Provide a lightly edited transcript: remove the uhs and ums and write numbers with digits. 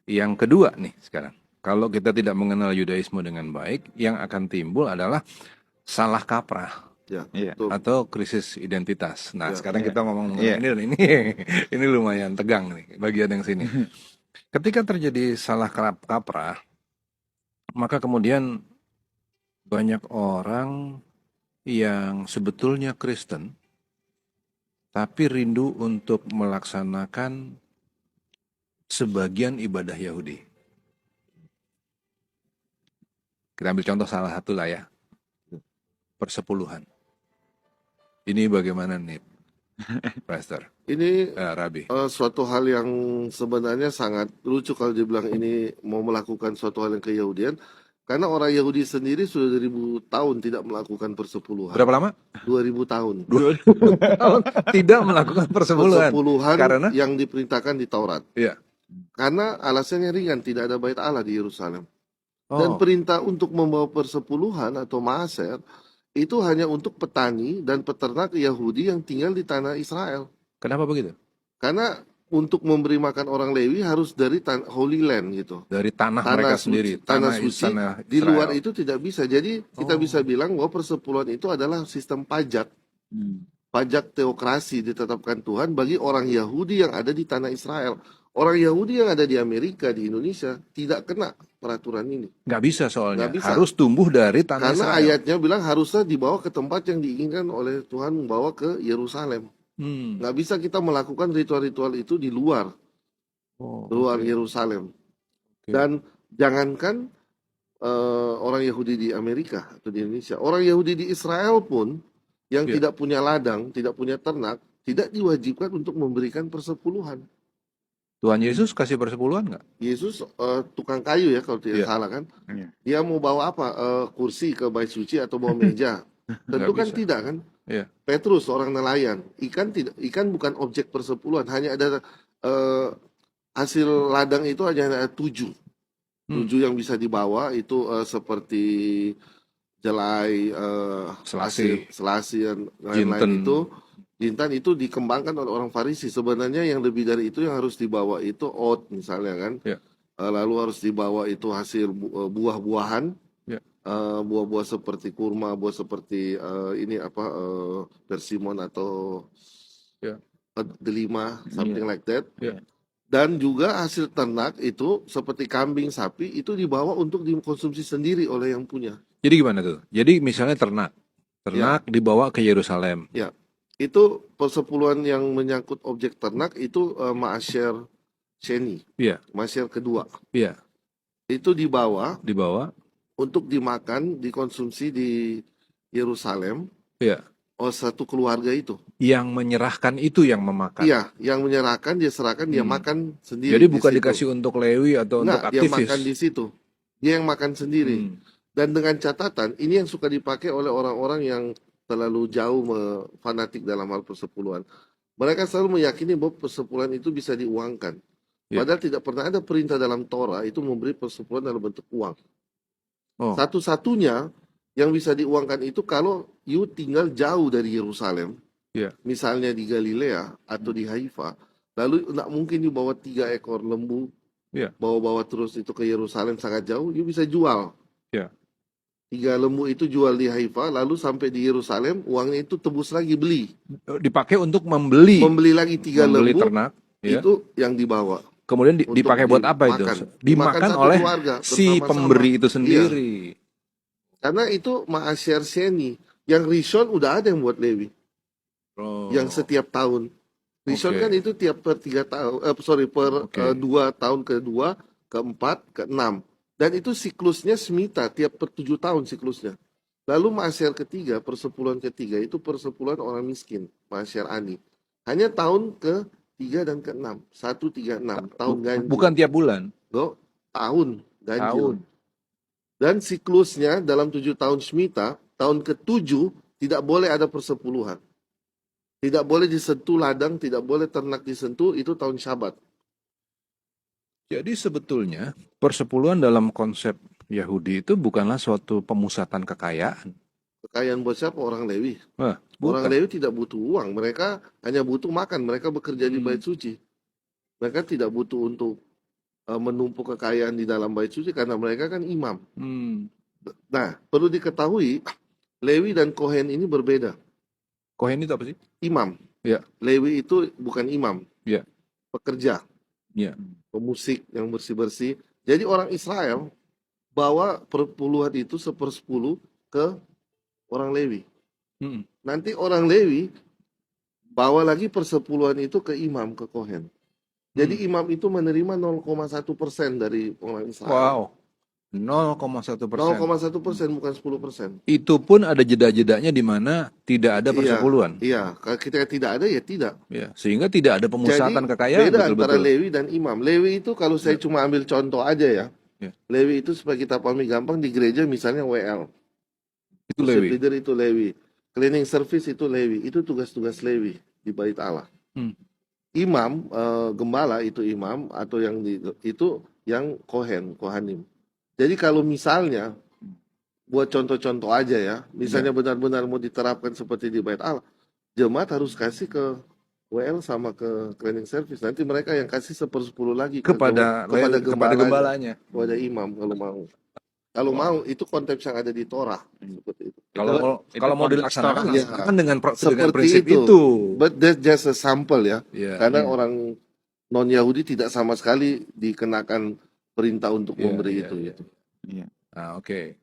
Yang kedua nih sekarang, kalau kita tidak mengenal Yudaisme dengan baik, yang akan timbul adalah salah kaprah Ya, Iya. betul. atau krisis identitas. Nah, Ya. sekarang Iya. kita ngomong Iya. mengenai ini dan ini lumayan tegang nih bagian yang sini. Ketika terjadi salah kaprah, maka kemudian banyak orang yang sebetulnya Kristen tapi rindu untuk melaksanakan sebagian ibadah Yahudi. Kita ambil contoh salah satu lah ya, persepuluhan. Ini bagaimana nih, Pastor? Ini Rabi. suatu hal yang sebenarnya sangat lucu kalau dibilang ini mau melakukan suatu hal yang keyahudian, karena orang Yahudi sendiri sudah 2000 tahun tidak melakukan persepuluhan. Berapa lama? 2000 tahun. 20 tahun tidak melakukan persepuluhan. Persepuluhan Karena? yang diperintahkan di Taurat. Iya. Karena alasannya ringan, tidak ada bait Allah di Yerusalem. Dan Oh, perintah untuk membawa persepuluhan atau maaser itu hanya untuk petani dan peternak Yahudi yang tinggal di tanah Israel. kenapa begitu? Karena untuk memberi makan orang Lewi harus dari Holy Land gitu. Dari tanah Tanah mereka suci, sendiri, tanah suci. tanah Di luar Israel. itu tidak bisa. Jadi kita Oh. bisa bilang bahwa persepuluhan itu adalah sistem pajak. Pajak teokrasi ditetapkan Tuhan bagi orang Yahudi yang ada di tanah Israel. Orang Yahudi yang ada di Amerika, di Indonesia tidak kena peraturan ini. Nggak bisa soalnya, Nggak bisa. harus tumbuh dari tanah Karena Israel. ayatnya bilang harusnya dibawa ke tempat yang diinginkan oleh Tuhan, membawa ke Yerusalem. Nggak bisa kita melakukan ritual-ritual itu di luar Oh, luar oke. Yerusalem. Oke. Dan jangankan orang Yahudi di Amerika atau di Indonesia, orang Yahudi di Israel pun yang Iya. tidak punya ladang, tidak punya ternak, tidak diwajibkan untuk memberikan persepuluhan. Tuhan Yesus kasih persepuluhan nggak? Yesus tukang kayu ya kalau tidak Iya. salah kan. Iya. Dia mau bawa apa? Kursi ke bait suci atau bawa meja? Tentu Nggak kan bisa. tidak kan. Iya. Petrus orang nelayan, ikan bukan objek persepuluhan, hanya ada hasil ladang itu hanya ada 7 yang bisa dibawa itu seperti jelai, Selasih. selasi dan Jinten. lain-lain itu. Jintan itu dikembangkan oleh orang Farisi. Sebenarnya yang lebih dari itu yang harus dibawa itu oat misalnya kan. Ya. Lalu harus dibawa itu hasil buah-buahan. Ya. Buah-buah seperti kurma, buah seperti persimon atau Ya. delima, something like that. Ya. Dan juga hasil ternak itu seperti kambing, sapi itu dibawa untuk dikonsumsi sendiri oleh yang punya. Jadi gimana tuh? Jadi misalnya ternak dibawa ke Yerusalem. Ya, itu persepuluhan yang menyangkut objek ternak itu ma'asyer sheni, Iya. ma'asyer kedua. Iya. Itu dibawa untuk dimakan, dikonsumsi di Yerusalem. Iya. Satu keluarga itu. Yang menyerahkan itu yang memakan. Iya, yang menyerahkan dia serahkan, dia makan sendiri. Jadi bukan di situ. dikasih untuk Lewi atau untuk aktivis. Dia makan di situ. Dia yang makan sendiri. Dan dengan catatan, ini yang suka dipakai oleh orang-orang yang terlalu jauh fanatik dalam hal persepuluhan. Mereka selalu meyakini bahwa persepuluhan itu bisa diuangkan. Padahal tidak pernah ada perintah dalam Torah itu memberi persepuluhan dalam bentuk uang. Oh. Satu-satunya yang bisa diuangkan itu kalau you tinggal jauh dari Yerusalem, misalnya di Galilea atau di Haifa, lalu tidak mungkin you bawa 3 ekor lembu, bawa-bawa terus itu ke Yerusalem sangat jauh, you bisa jual. 3 lembu itu jual di Haifa, lalu sampai di Yerusalem, uangnya itu tebus lagi beli. Dipakai untuk membeli lagi 3 lembu, ternak, itu yang dibawa. Kemudian dipakai buat apa itu? Dimakan oleh keluarga, si pemberi itu sendiri. Karena itu ma'asyer sheni. Yang Rishon udah ada yang buat Lewi. Yang setiap tahun. Rishon kan itu tiap per 3 tahun, per 2 tahun kedua, keempat, keenam. Dan itu siklusnya semita, tiap per 7 tahun siklusnya. Lalu ma'asyer ketiga, persepuluhan ketiga, itu persepuluhan orang miskin, ma'asyer ani. Hanya tahun ke-3 dan ke-6. 1, 3, 6. Tahun ganjil. Bukan tiap bulan. Tahun ganjil. Dan siklusnya dalam 7 tahun Shemitah, tahun ke-7 tidak boleh ada persepuluhan. Tidak boleh disentuh ladang, tidak boleh ternak disentuh, itu tahun Syabat. Jadi sebetulnya persepuluhan dalam konsep Yahudi itu bukanlah suatu pemusatan kekayaan. Kekayaan buat siapa? Orang Lewi. Orang Lewi tidak butuh uang, mereka hanya butuh makan, mereka bekerja di bait suci. Mereka tidak butuh untuk menumpuk kekayaan di dalam bait suci karena mereka kan imam. Hmm. Nah, perlu diketahui Lewi dan Kohen ini berbeda. Kohen itu apa sih? Imam. Ya. Lewi itu bukan imam. Ya. Pekerja. Ya. Pemusik yang bersih-bersih. Jadi orang Israel bawa perpuluhan itu 1/10 ke orang Lewi. Nanti orang Lewi bawa lagi persepuluhan itu ke imam, ke Kohen. Jadi imam itu menerima 0,1% dari orang Israel. Wow. 0,1%. 0,1% bukan 10%. Itu pun ada jeda-jedanya di mana tidak ada persepuluhan. Iya, kalau kita tidak ada ya tidak. Ya, sehingga tidak ada pemusatan Jadi, kekayaan. Beda betul-betul. Antara Lewi dan imam. Lewi itu kalau saya cuma ambil contoh aja ya. Lewi itu supaya kita pahami gampang, di gereja misalnya WL. Itu Lewi. Leader itu Lewi. Cleaning service itu Lewi. Itu tugas-tugas Lewi di bait Allah. Imam, gembala itu imam, atau itu yang Kohanim. Jadi kalau misalnya buat contoh-contoh aja ya, misalnya benar-benar mau diterapkan seperti di bait Allah, jemaat harus kasih ke WL sama ke cleaning service. Nanti mereka yang kasih 1/10 lagi kepada gembalanya, kepada imam kalau mau. Kalau mau itu konteks yang ada di Torah seperti itu. Kalau mau dilaksanakan kan dengan seperti prinsip itu. But that's just a sample ya. Karena Yeah. orang non Yahudi tidak sama sekali dikenakan perintah untuk memberi itu. Oke.